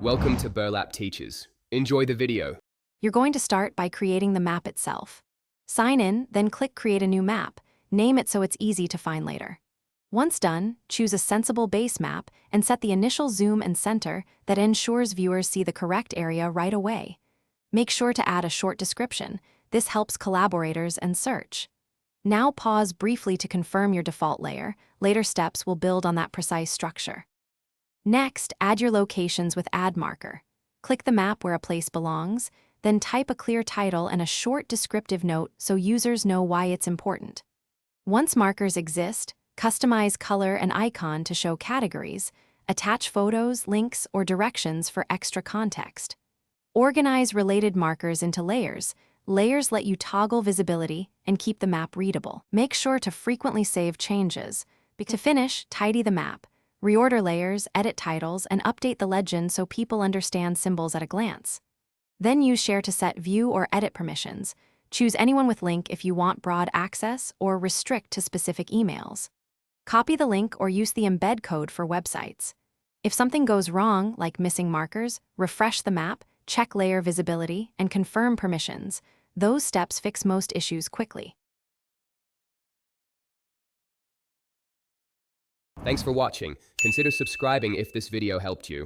Welcome to Burlap Teachers. Enjoy the video. You're going to start by creating the map itself. Sign in, then click Create a new map. Name it so it's easy to find later. Once done, choose a sensible base map and set the initial zoom and center that ensures viewers see the correct area right away. Make sure to add a short description. This helps collaborators and search. Now pause briefly to confirm your default layer. Later steps will build on that precise structure. Next, add your locations with Add Marker. Click the map where a place belongs, then type a clear title and a short descriptive note so users know why it's important. Once markers exist, customize color and icon to show categories, attach photos, links, or directions for extra context. Organize related markers into layers. Layers let you toggle visibility and keep the map readable. Make sure to frequently save changes. To finish, tidy the map. Reorder layers, edit titles, and update the legend so people understand symbols at a glance. Then use Share to set view or edit permissions. Choose anyone with link if you want broad access or restrict to specific emails. Copy the link or use the embed code for websites. If something goes wrong, like missing markers, refresh the map, check layer visibility, and confirm permissions. Those steps fix most issues quickly. Thanks for watching. Consider subscribing if this video helped you.